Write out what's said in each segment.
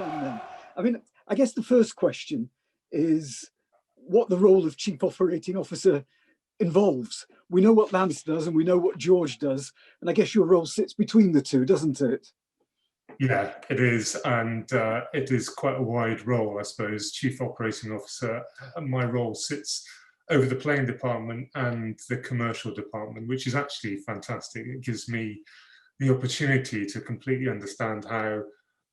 on then. I mean, I guess the first question is what the role of Chief Operating Officer involves. We know what Lance does and we know what George does, and I guess your role sits between the two, doesn't it? Yeah, it is, and it is quite a wide role, I suppose. Chief Operating Officer, my role sits over the playing department and the commercial department, which is actually fantastic. It gives me the opportunity to completely understand how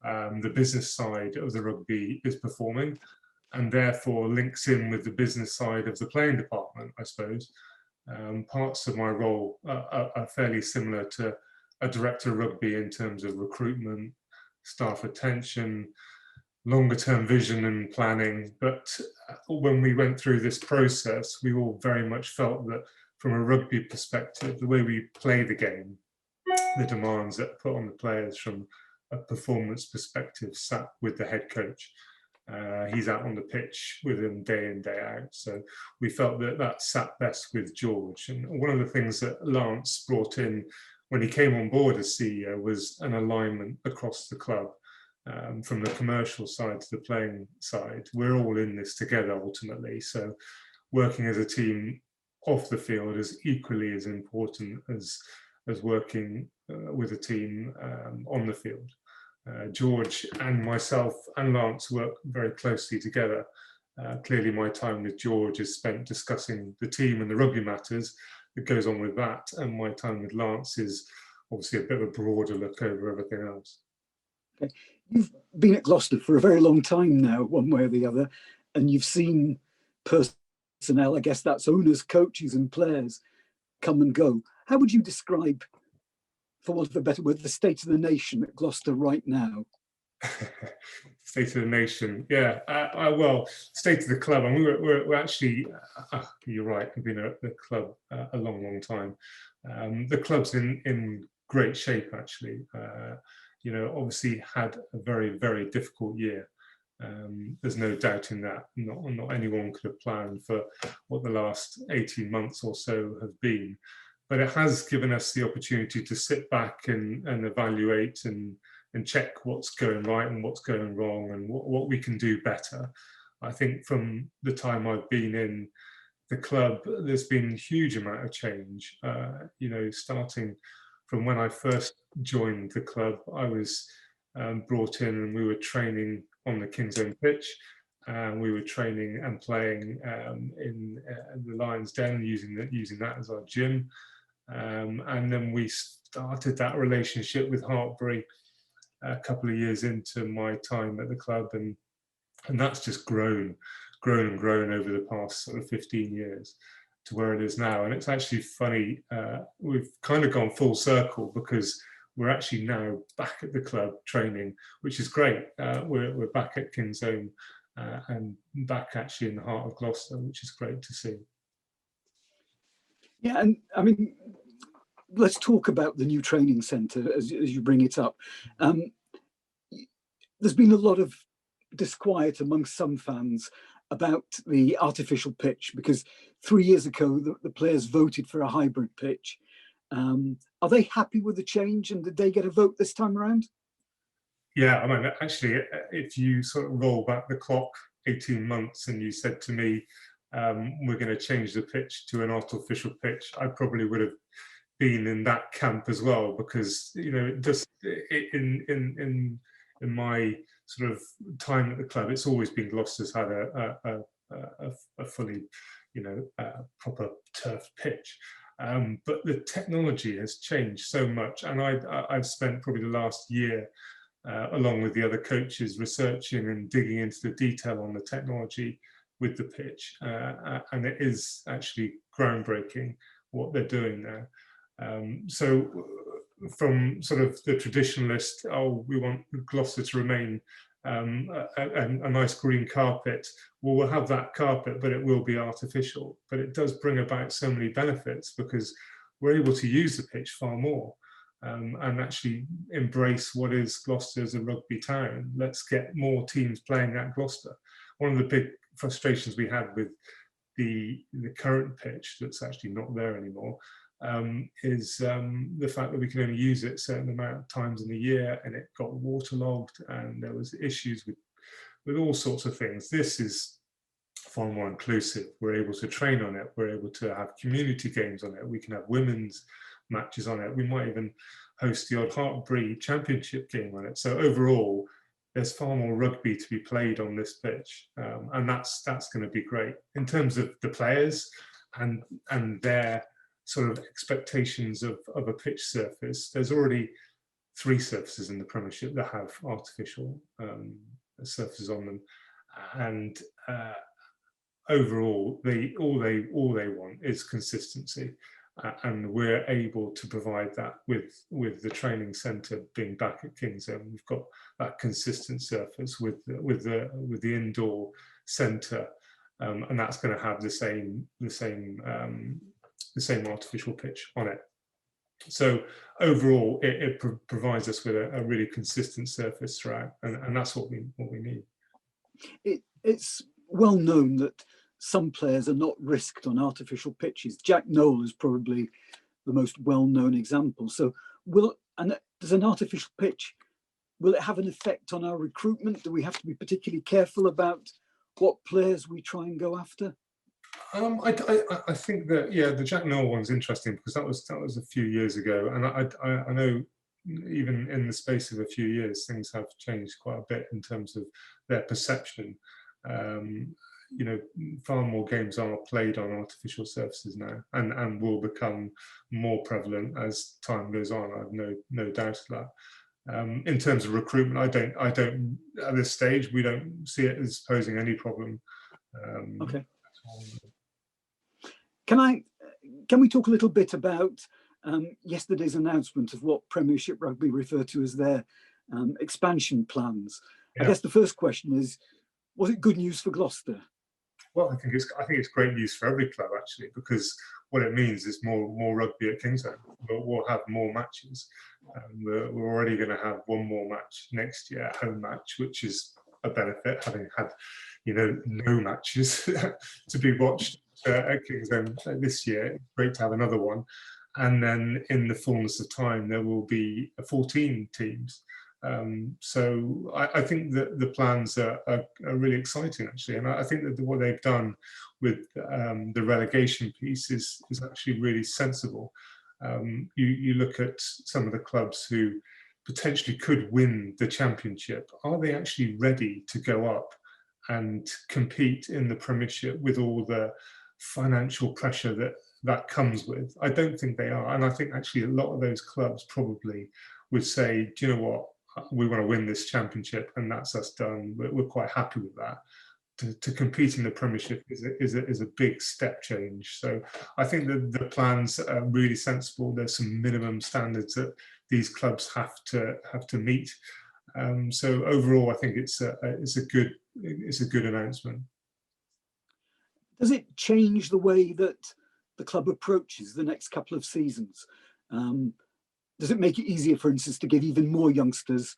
the business side of the rugby is performing, and therefore links in with the business side of the playing department, I suppose. Parts of my role are fairly similar to a director of rugby in terms of recruitment, staff retention, longer term vision and planning. But when we went through this process, we all very much felt that from a rugby perspective, the way we play the game, the demands that are put on the players from a performance perspective sat with the head coach. He's out on the pitch with them day in, day out. So we felt that that sat best with George. And one of the things that Lance brought in when he came on board as CEO was an alignment across the club, from the commercial side to the playing side. We're all in this together ultimately. So working as a team off the field is equally as important as working with a team on the field. George and myself and Lance work very closely together. Clearly my time with George is spent discussing the team and the rugby matters that goes on with that, and my time with Lance is obviously a bit of a broader look over everything else. Okay. You've been at Gloucester for a very long time now, one way or the other, and you've seen personnel, I guess that's owners, coaches and players, come and go. How would you describe, for want of a better word, the state of the nation at Gloucester right now? State of the nation, yeah. Well, state of the club. I mean, we're actually. You're right. We've been at the club a long time. The club's in great shape, actually. You know, obviously had a very difficult year. There's no doubt in that. Not anyone could have planned for what the last 18 months or so have been. But it has given us the opportunity to sit back and evaluate and check what's going right and what's going wrong and what we can do better. I think from the time I've been in the club, there's been a huge amount of change. You know, starting from when I first joined the club, I was brought in and we were training on the King's Own pitch. We were training and playing in the Lions Den, using that as our gym. And then we started that relationship with Hartbury a couple of years into my time at the club, and that's just grown over the past sort of 15 years to where it is now. And it's actually funny, we've kind of gone full circle because we're actually now back at the club training, which is great. We're back at King's Own and back actually in the heart of Gloucester, which is great to see. Yeah, and I mean, let's talk about the new training centre as you bring it up. There's been a lot of disquiet amongst some fans about the artificial pitch because 3 years ago the players voted for a hybrid pitch. Are they happy with the change, and did they get a vote this time around? Yeah, I mean, actually, if you sort of roll back the clock 18 months and you said to me, we're going to change the pitch to an artificial pitch, I probably would have been in that camp as well, because you know, just in my sort of time at the club, it's always been Gloucester's had a fully, you know, proper turf pitch, but the technology has changed so much, and I've spent probably the last year along with the other coaches researching and digging into the detail on the technology with the pitch, and it is actually groundbreaking what they're doing now. So from sort of the traditionalist, oh, we want Gloucester to remain a nice green carpet, well, we'll have that carpet, but it will be artificial. But it does bring about so many benefits because we're able to use the pitch far more and actually embrace what is Gloucester as a rugby town. Let's get more teams playing at Gloucester. One of the big frustrations we had with the current pitch that's actually not there anymore is the fact that we can only use it a certain amount of times in a year, and it got waterlogged, and there was issues with all sorts of things. This is far more inclusive. We're able to train on it. We're able to have community games on it. We can have women's matches on it. We might even host the odd Hartbury Championship game on it. So overall, there's far more rugby to be played on this pitch, and that's going to be great in terms of the players and their sort of expectations of a pitch surface. There's already 3 surfaces in the Premiership that have artificial surfaces on them, and overall, all they want is consistency. And we're able to provide that with the training centre being back at Kingsholm. We've got that consistent surface with the indoor centre, and that's going to have the same artificial pitch on it. So overall, it provides us with a really consistent surface throughout, and that's what we need. It's well known that some players are not risked on artificial pitches. Jack Noel is probably the most well-known example. So does an artificial pitch, will it have an effect on our recruitment? Do we have to be particularly careful about what players we try and go after? I think that, yeah, the Jack Noel one's interesting because that was a few years ago, and I know even in the space of a few years things have changed quite a bit in terms of their perception. You know, far more games are played on artificial surfaces now, and will become more prevalent as time goes on. I've no doubt of that. In terms of recruitment, I don't at this stage, we don't see it as posing any problem. Okay. Can we talk a little bit about yesterday's announcement of what Premiership Rugby refer to as their expansion plans? Yeah. I guess the first question is, was it good news for Gloucester? Well, I think it's great news for every club, actually, because what it means is more rugby at Kingsholm. We'll have more matches. We're already going to have one more match next year, a home match, which is a benefit, having had, you know, no matches to be watched at Kingsholm this year. It's great to have another one. And then in the fullness of time, there will be 14 teams. So I think that the plans are really exciting, actually, and I think that what they've done with the relegation piece is actually really sensible. You look at some of the clubs who potentially could win the championship. Are they actually ready to go up and compete in the Premiership with all the financial pressure that comes with? I don't think they are, and I think actually a lot of those clubs probably would say, do you know what? We want to win this championship, and that's us done. We're quite happy with that. To compete in the Premiership is a big step change. So I think that the plans are really sensible. There's some minimum standards that these clubs have to meet. So overall, I think it's a good announcement. Does it change the way that the club approaches the next couple of seasons? Does it make it easier, for instance, to give even more youngsters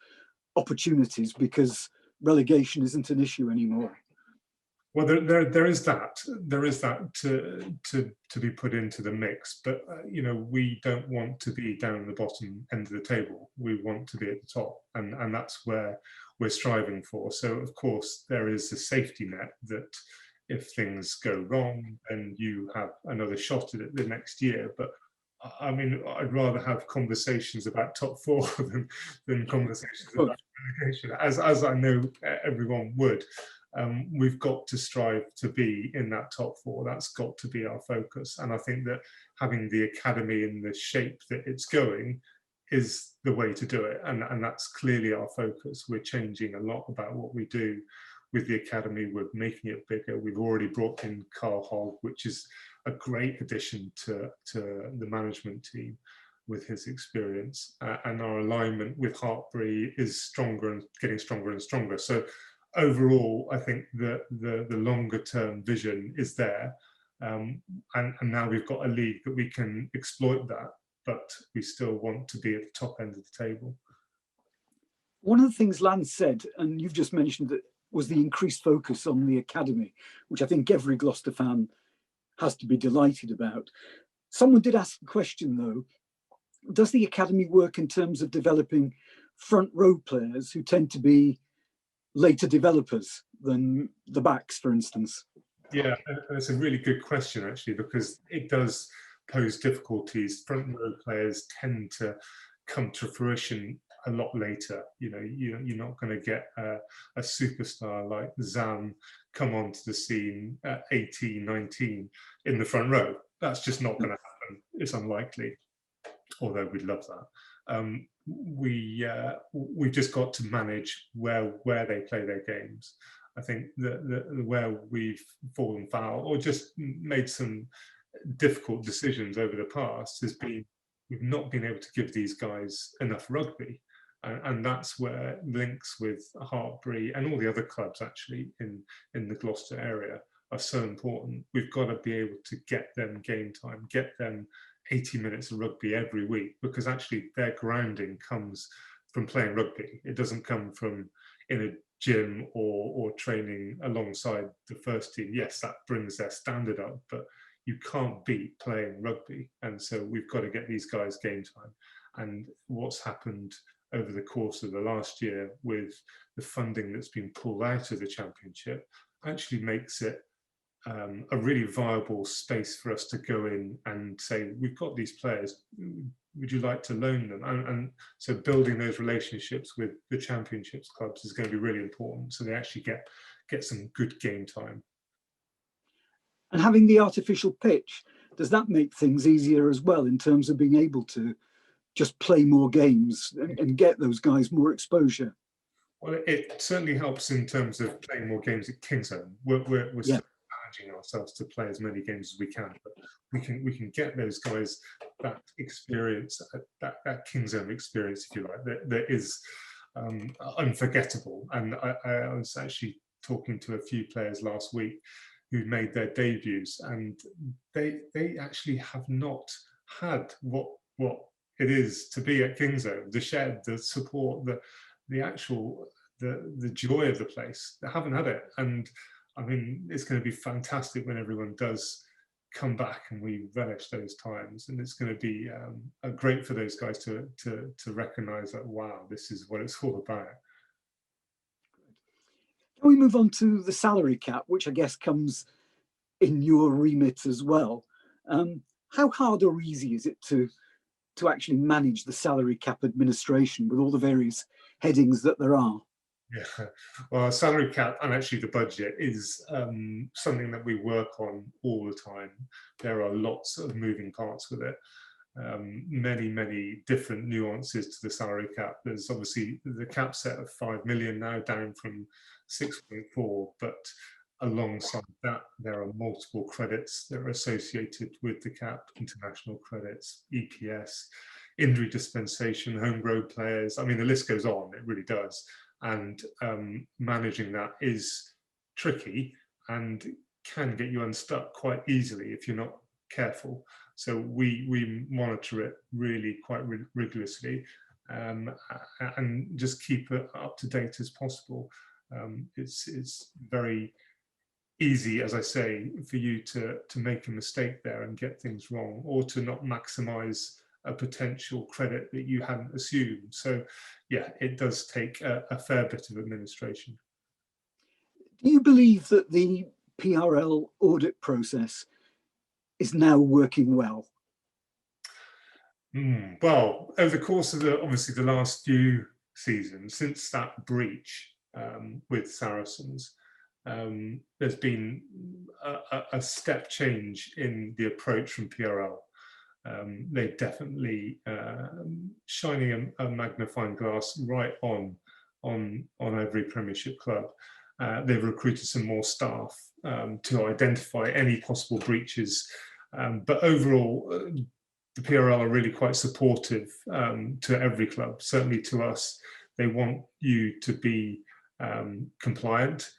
opportunities because relegation isn't an issue anymore? Well, there is that to be put into the mix, but you know, we don't want to be down at the bottom end of the table. We want to be at the top, and that's where we're striving for. So of course there is a safety net that if things go wrong, then you have another shot at it the next year. But I mean, I'd rather have conversations about top 4 than conversations about relegation, as I know everyone would. We've got to strive to be in that top 4. That's got to be our focus. And I think that having the academy in the shape that it's going is the way to do it. And that's clearly our focus. We're changing a lot about what we do with the academy. We're making it bigger. We've already brought in Carl Hogg, which is a great addition to the management team with his experience. And our alignment with Hartbury is stronger and getting stronger and stronger. So overall, I think the longer term vision is there. And now we've got a league that we can exploit that, but we still want to be at the top end of the table. One of the things Lance said, and you've just mentioned it, was the increased focus on the academy, which I think every Gloucester fan has to be delighted about. Someone did ask the question though, does the academy work in terms of developing front row players who tend to be later developers than the backs, for instance? Yeah, that's a really good question actually, because it does pose difficulties. Front row players tend to come to fruition a lot later. You know, you're not going to get a superstar like Zan come onto the scene at 18, 19 in the front row. That's just not going to happen. It's unlikely, although we'd love that. We've just got to manage where they play their games. I think that where we've fallen foul or just made some difficult decisions over the past has been we've not been able to give these guys enough rugby, and that's where links with Hartpury and all the other clubs actually in the Gloucester area are so important. We've got to be able to get them game time, get them 80 minutes of rugby every week, because actually their grounding comes from playing rugby. It doesn't come from in a gym or training alongside the first team. Yes, that brings their standard up, but you can't beat playing rugby. And so we've got to get these guys game time. And what's happened over the course of the last year with the funding that's been pulled out of the championship actually makes it a really viable space for us to go in and say, we've got these players, would you like to loan them? And so building those relationships with the championships clubs is going to be really important, so they actually get some good game time. And having the artificial pitch, does that make things easier as well in terms of being able to just play more games and get those guys more exposure? Well, it certainly helps in terms of playing more games at Kingsholm. We're still challenging ourselves to play as many games as we can, but we can get those guys that experience, that Kingsholm experience, if you like, that is unforgettable. And I was actually talking to a few players last week who made their debuts, and they actually have not had what it is to be at Kingsholm, the shed, the support, the actual the joy of the place. They haven't had it, and I mean, it's going to be fantastic when everyone does come back and we relish those times, and it's going to be great for those guys to recognise that, wow, this is what it's all about. Can we move on to the salary cap, which I guess comes in your remit as well? How hard or easy is it to actually manage the salary cap administration with all the various headings that there are? Yeah, well, salary cap and actually the budget is something that we work on all the time. There are lots of moving parts with it. Many different nuances to the salary cap. There's obviously the cap set of 5 million now, down from 6.4, but alongside that there are multiple credits that are associated with the cap: international credits, EPS, injury dispensation, homegrown players. I mean, the list goes on, it really does. And managing that is tricky and can get you unstuck quite easily if you're not careful. So we monitor it really quite rigorously, and just keep it up to date as possible. It's very easy, as I say, for you to make a mistake there and get things wrong, or to not maximize a potential credit that you hadn't assumed. So yeah, it does take a fair bit of administration. Do you believe that the PRL audit process is now working well? Well, over the course of obviously the last few seasons, since that breach with Saracens, there's been a step change in the approach from PRL. They're definitely shining a magnifying glass right on every Premiership club. They've recruited some more staff to identify any possible breaches, but overall, the PRL are really quite supportive to every club. Certainly to us, they want you to be compliant,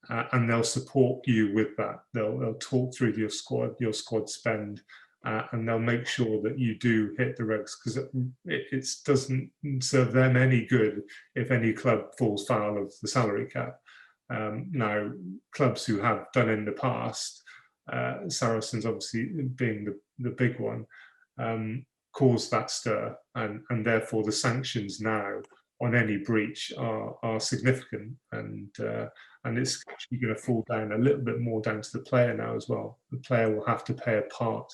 and they'll support you with that. They'll talk through your squad spend. And they'll make sure that you do hit the regs, because it doesn't serve them any good if any club falls foul of the salary cap. Now, clubs who have done in the past Saracens obviously being the big one, caused that stir, and therefore the sanctions now on any breach are significant, and it's actually going to fall down a little bit more down to the player now as well. The player will have to play a part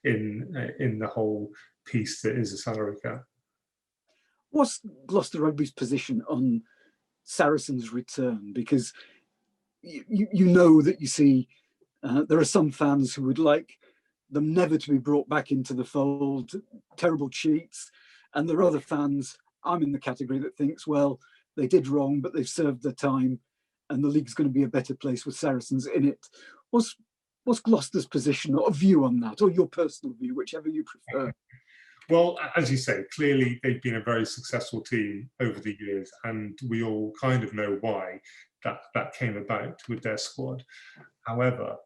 in the whole piece that is a salary cap. What's Gloucester Rugby's position on Saracens' return? Because you know that you see there are some fans who would like them never to be brought back into the fold, terrible cheats, and there are other fans, I'm in the category, that thinks, well, they did wrong, but they've served their time, and the league's going to be a better place with Saracens in it. What's Gloucester's position or view on that, or your personal view, whichever you prefer? Well, as you say, clearly they've been a very successful team over the years, and we all kind of know why that came about with their squad. However,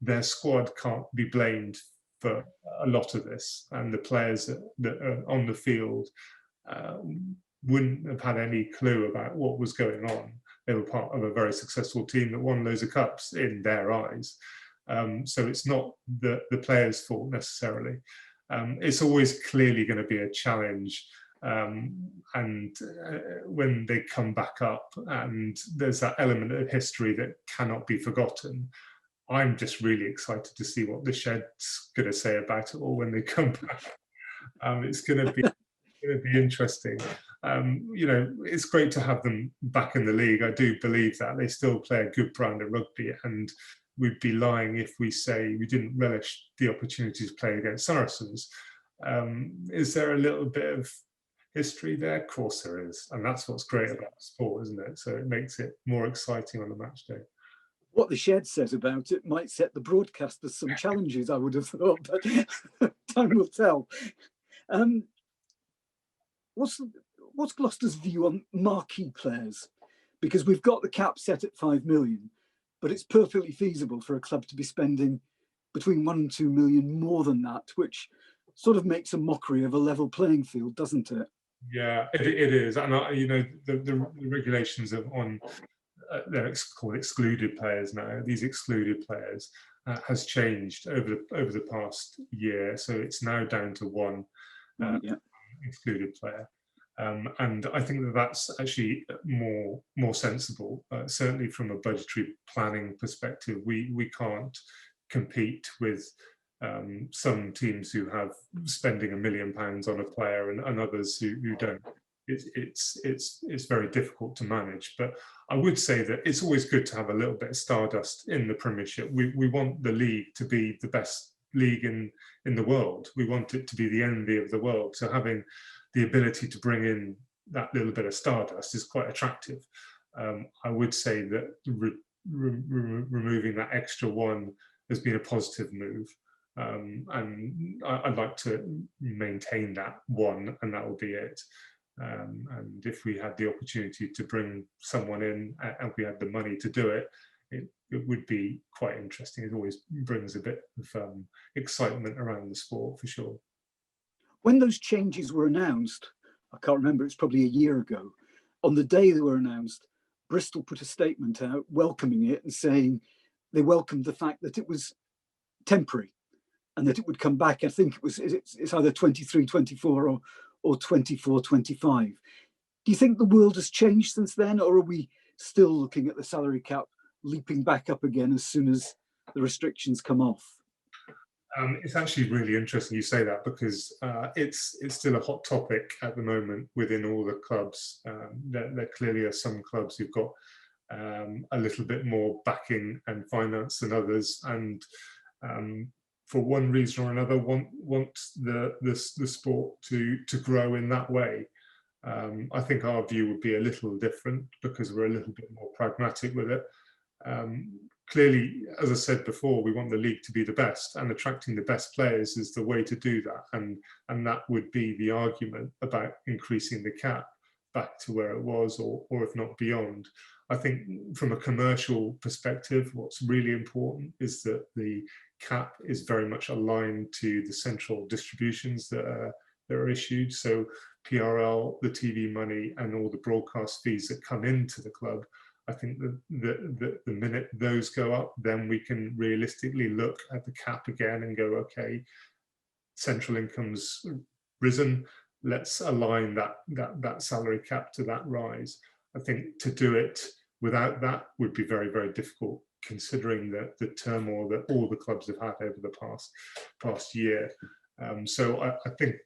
their squad can't be blamed for a lot of this, and the players that are on the field wouldn't have had any clue about what was going on. They were part of a very successful team that won loads of cups in their eyes. So it's not the players' fault necessarily. It's always clearly going to be a challenge, and when they come back up, and there's that element of history that cannot be forgotten. I'm just really excited to see what the Shed's going to say about it all when they come back. It's going to be interesting. You know, it's great to have them back in the league. I do believe that they still play a good brand of rugby, and we'd be lying if we say we didn't relish the opportunity to play against Saracens. Is there a little bit of history there? Of course there is, and that's what's great about sport, isn't it? So it makes it more exciting on the match day. What the Shed says about it might set the broadcasters some challenges, I would have thought, but time will tell. What's Gloucester's view on marquee players? Because we've got the cap set at 5 million, but it's perfectly feasible for a club to be spending between 1 and 2 million more than that, which sort of makes a mockery of a level playing field, doesn't it? Yeah, it is. And you know, the regulations on they're called excluded players now. These excluded players has changed over the past year, so it's now down to one excluded player. And I think that's actually more sensible. Certainly from a budgetary planning perspective, we can't compete with some teams who have spending £1 million on a player and others who don't. It's very difficult to manage. But I would say that it's always good to have a little bit of stardust in the Premiership. We want the league to be the best league in the world. We want it to be the envy of the world. So having the ability to bring in that little bit of stardust is quite attractive. I would say that removing that extra one has been a positive move. And I'd like to maintain that one, and that will be it. And if we had the opportunity to bring someone in and we had the money to do it, it would be quite interesting. It always brings a bit of excitement around the sport, for sure. When those changes were announced, I can't remember, it's probably a year ago, on the day they were announced, Bristol put a statement out welcoming it and saying they welcomed the fact that it was temporary and that it would come back. I think it's either 23, 24 or 24, 25. Do you think the world has changed since then, or are we still looking at the salary cap leaping back up again as soon as the restrictions come off? It's actually really interesting you say that, because it's still a hot topic at the moment within all the clubs. There clearly are some clubs who've got a little bit more backing and finance than others, and for one reason or another want the sport to grow in that way. I think our view would be a little different because we're a little bit more pragmatic with it. Clearly, as I said before, we want the league to be the best, and attracting the best players is the way to do that. And that would be the argument about increasing the cap back to where it was, or if not beyond. I think from a commercial perspective, what's really important is that the cap is very much aligned to the central distributions that are issued. So PRL, the TV money, and all the broadcast fees that come into the club I think the minute those go up, then we can realistically look at the cap again and go, okay, central income's risen, let's align that salary cap to that rise. I think to do it without that would be very, very difficult, considering the turmoil that all the clubs have had over the past year. So I think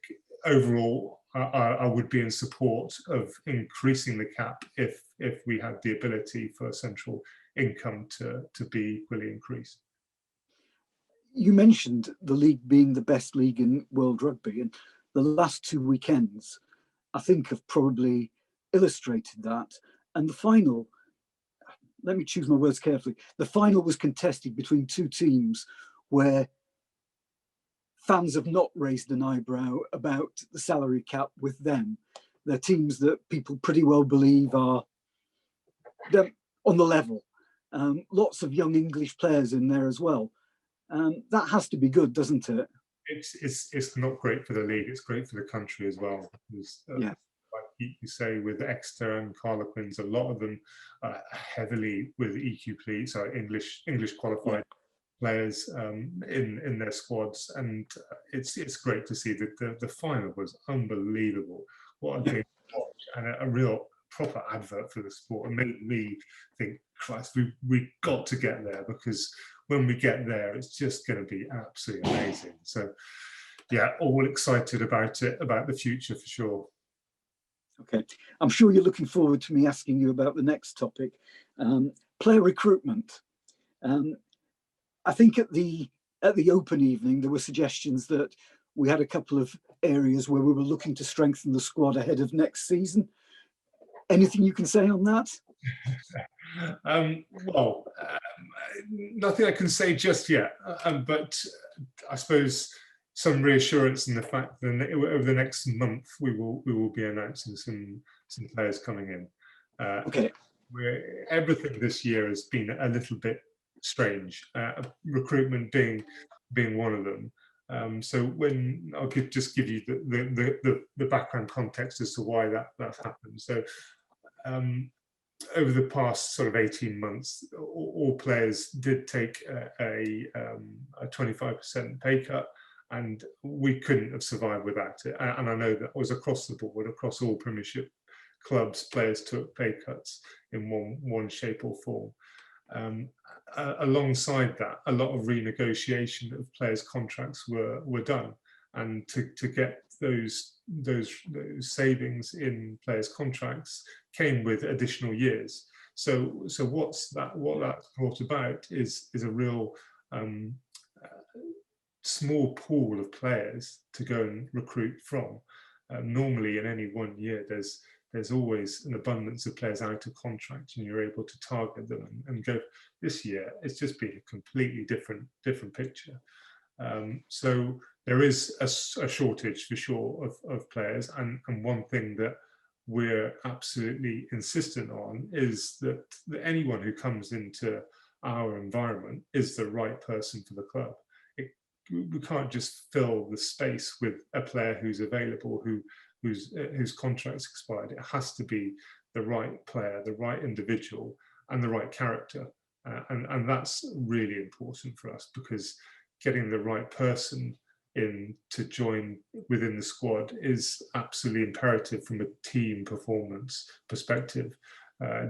overall, I would be in support of increasing the cap if we had the ability for central income to be equally increased. You mentioned the league being the best league in world rugby, and the last 2 weekends, I think, have probably illustrated that. And the final, let me choose my words carefully, the final was contested between 2 teams where fans have not raised an eyebrow about the salary cap with them. They're teams that people pretty well believe are on the level. Lots of young English players in there as well. That has to be good, doesn't it? It's not great for the league. It's great for the country as well. Yeah. Like you say, with Exeter and Harlequins, a lot of them are heavily with EQP, so English qualified players in their squads, and it's great to see that the final was unbelievable. What a game to watch, and a real proper advert for the sport. It made me think, Christ, we got to get there, because when we get there, it's just going to be absolutely amazing. So, yeah, all excited about it, about the future for sure. Okay, I'm sure you're looking forward to me asking you about the next topic, player recruitment. I think at the open evening, there were suggestions that we had a couple of areas where we were looking to strengthen the squad ahead of next season. Anything you can say on that? Nothing I can say just yet, but I suppose some reassurance in the fact that over the next month we will be announcing some players coming in. Okay. Everything this year has been a little bit strange, recruitment being one of them. So when I'll just give you the background context as to why that happened. So over the past sort of 18 months, all players did take a 25% pay cut, and we couldn't have survived without it. And I know that was across the board, across all Premiership clubs, players took pay cuts in one shape or form. Alongside that, a lot of renegotiation of players' contracts were done, and to get those savings in players' contracts came with additional years. So what that's brought about is a real small pool of players to go and recruit from. Normally, in any 1 year, there's always an abundance of players out of contract, and you're able to target them and go. This year, it's just been a completely different picture. So there is a shortage for sure of players, and one thing that we're absolutely insistent on is that anyone who comes into our environment is the right person for the club. We can't just fill the space with a player who's available, whose contract's expired. It has to be the right player, the right individual, and the right character. And that's really important for us, because getting the right person in to join within the squad is absolutely imperative from a team performance perspective.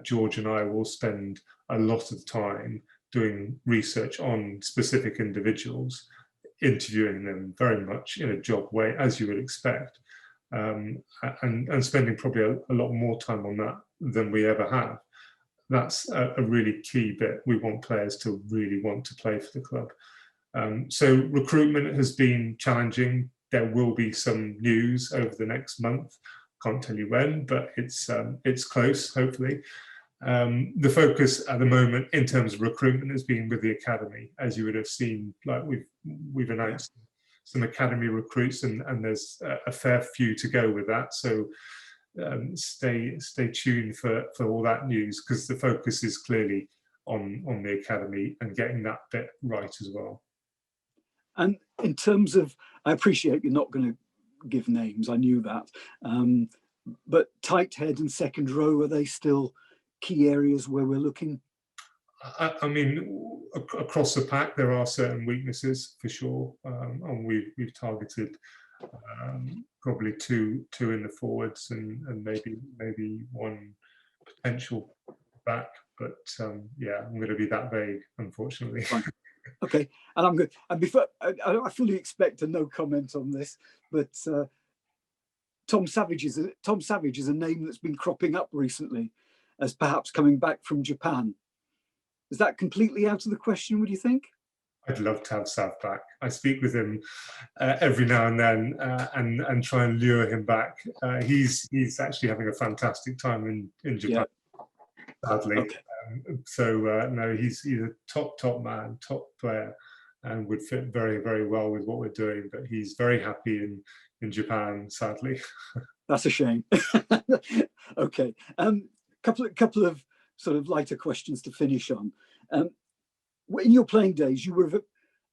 George and I will spend a lot of time doing research on specific individuals, interviewing them very much in a job way, as you would expect, and spending probably a lot more time on that than we ever have. That's a really key bit. We want players to really want to play for the club. So recruitment has been challenging. There will be some news over the next month. Can't tell you when, but it's close, hopefully. The focus at the moment in terms of recruitment has been with the academy, as you would have seen. Like we've announced some academy recruits, and there's a fair few to go with that. So stay tuned for all that news, because the focus is clearly on the academy and getting that bit right as well. And in terms of, I appreciate you're not going to give names, I knew that, but tight head and second row, are they still key areas where we're looking? I mean, across the pack, there are certain weaknesses for sure, and we've targeted probably two in the forwards and maybe one potential back. But yeah, I'm going to be that vague, unfortunately. Fine. Okay, and I'm good. And before I fully expect a no comment on this, but Tom Savage is a name that's been cropping up recently as perhaps coming back from Japan. Is that completely out of the question, would you think? I'd love to have Sav back. I speak with him every now and then and try and lure him back. He's actually having a fantastic time in Japan, sadly. Okay. So no, he's a top man, top player, and would fit very, very well with what we're doing. But he's very happy in Japan, sadly. That's a shame. Okay. Couple of sort of lighter questions to finish on. In your playing days, you were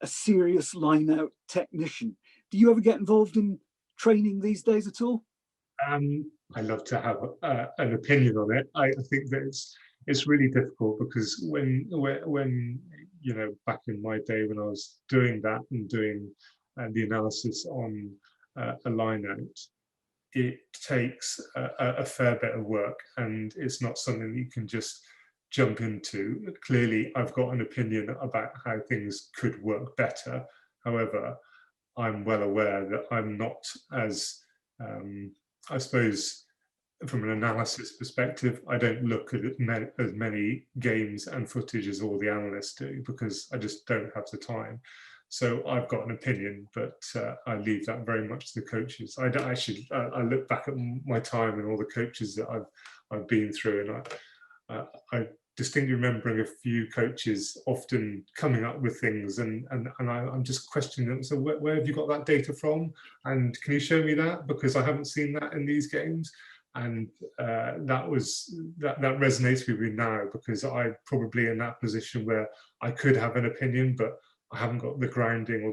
a serious line-out technician. Do you ever get involved in training these days at all? I love to have an opinion on it. I think that it's really difficult because when you know, back in my day when I was doing that and doing the analysis on a line-out, it takes a fair bit of work, and it's not something that you can just jump into. Clearly, I've got an opinion about how things could work better. However, I'm well aware that I'm not as, I suppose, from an analysis perspective, I don't look at as many games and footage as all the analysts do because I just don't have the time. So I've got an opinion, but I leave that very much to the coaches. I look back at my time and all the coaches that I've been through, and I distinctly remembering a few coaches often coming up with things, and I'm just questioning them. So where have you got that data from? And can you show me that? Because I haven't seen that in these games. And that resonates with me now because I'm probably in that position where I could have an opinion, but I haven't got the grounding or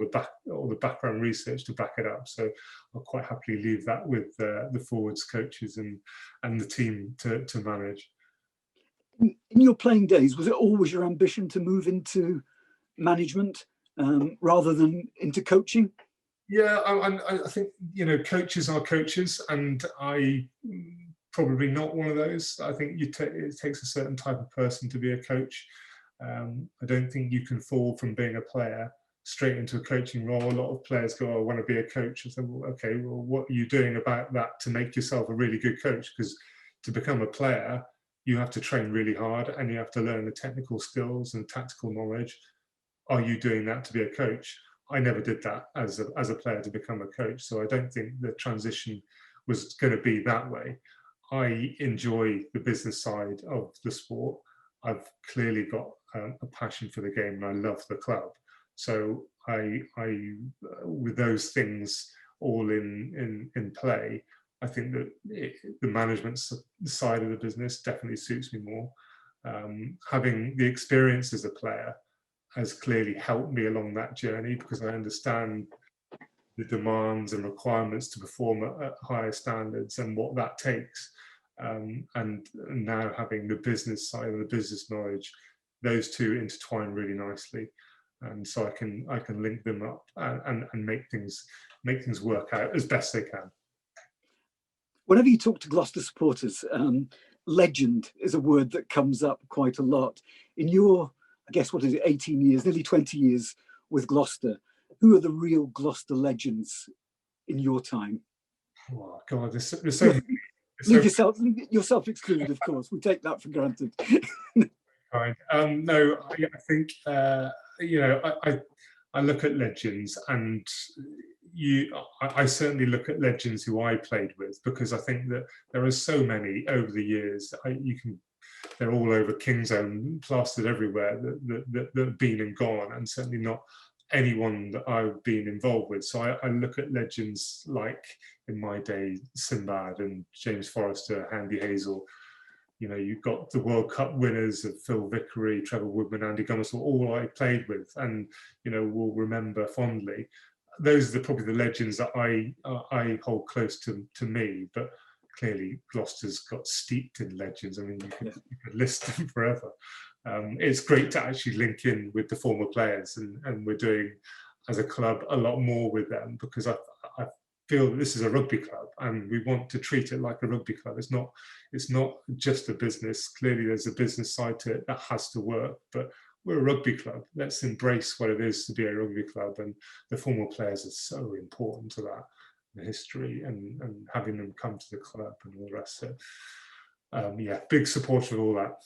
the background research to back it up. So I'll quite happily leave that with the forwards coaches and the team to manage. In your playing days, was it always your ambition to move into management rather than into coaching? Yeah, I think, you know, coaches are coaches, and I probably not one of those. I think it takes a certain type of person to be a coach. I don't think you can fall from being a player straight into a coaching role. A lot of players go, "I want to be a coach." I say, well, okay, well, what are you doing about that to make yourself a really good coach? Because to become a player, you have to train really hard and you have to learn the technical skills and tactical knowledge. Are you doing that to be a coach? I never did that as a player to become a coach. So I don't think the transition was going to be that way. I enjoy the business side of the sport. I've clearly got a passion for the game and I love the club. So I with those things all in play, I think that the management side of the business definitely suits me more. Having the experience as a player has clearly helped me along that journey because I understand the demands and requirements to perform at higher standards and what that takes. And now having the business side and the business knowledge, those two intertwine really nicely. And so I can link them up and make things work out as best they can. Whenever you talk to Gloucester supporters, legend is a word that comes up quite a lot. In your, I guess, what is it, 18 years, nearly 20 years with Gloucester, who are the real Gloucester legends in your time? Oh God, there's so many. Leave yourself excluded, of course. We take that for granted. Right. No, I think you know, I look at legends, and I certainly look at legends who I played with because I think that there are so many over the years. They're all over King's Own, plastered everywhere that have been and gone, and certainly not anyone that I've been involved with. So I look at legends like in my day, Sinbad and James Forrester, Andy Hazel. You know, you've got the World Cup winners of Phil Vickery, Trevor Woodman, Andy Gummers, all I played with and, you know, will remember fondly. Those are probably the legends that I hold close to me. But clearly Gloucester's got steeped in legends. I mean, you could list them forever. It's great to actually link in with the former players, and we're doing, as a club, a lot more with them, because I feel that this is a rugby club and we want to treat it like a rugby club. It's not just a business. Clearly there's a business side to it that has to work, but we're a rugby club. Let's embrace what it is to be a rugby club, and the former players are so important to that, the history and having them come to the club and all the rest. So yeah, big supporter of all that.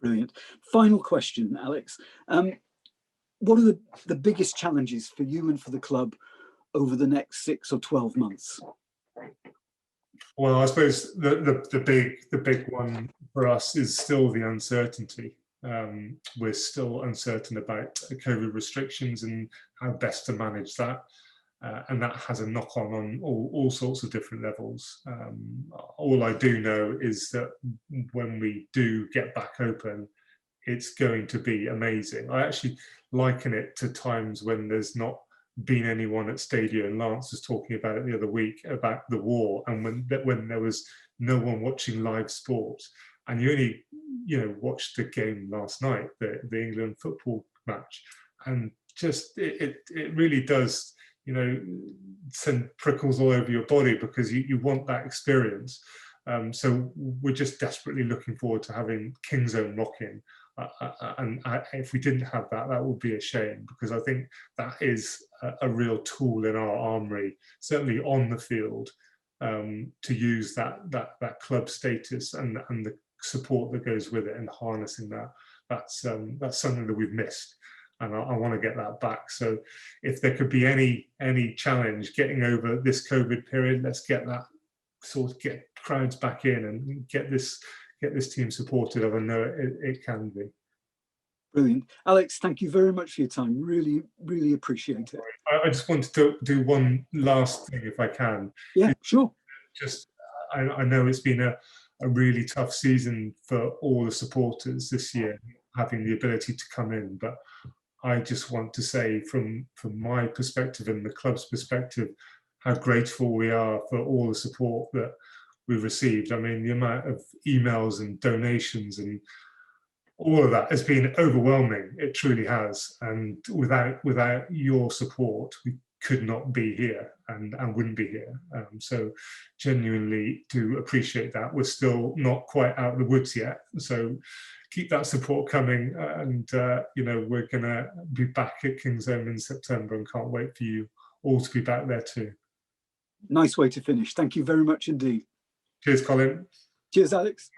Brilliant. Final question, Alex. What are the biggest challenges for you and for the club over the next 6 or 12 months? Well, I suppose the big one for us is still the uncertainty. We're still uncertain about COVID restrictions and how best to manage that. And that has a knock-on on all sorts of different levels. All I do know is that when we do get back open, it's going to be amazing. I actually liken it to times when there's not been anyone at Stadia, and Lance was talking about it the other week about the war, and when there was no one watching live sport, and you only watched the game last night, the England football match, and just it really does send prickles all over your body, because you want that experience. So we're just desperately looking forward to having King's Own rocking. And if we didn't have that, that would be a shame, because I think that is a real tool in our armory, certainly on the field, to use that club status and the support that goes with it, and harnessing that. That's something that we've missed, and I want to get that back. So if there could be any challenge getting over this COVID period, let's get that get crowds back in and get this team supported. I know it can be. Brilliant. Alex, thank you very much for your time. Really, really appreciate it. I just wanted to do one last thing, if I can. Yeah, sure. Just, I know it's been a really tough season for all the supporters this year, having the ability to come in, but I just want to say from my perspective and the club's perspective, how grateful we are for all the support that we've received. I mean, the amount of emails and donations and all of that has been overwhelming. It truly has. And without your support, we could not be here and wouldn't be here. So genuinely do appreciate that. We're still not quite out of the woods yet. So keep that support coming. And, we're going to be back at King's Own in September, and can't wait for you all to be back there too. Nice way to finish. Thank you very much indeed. Cheers, Colin. Cheers, Alex.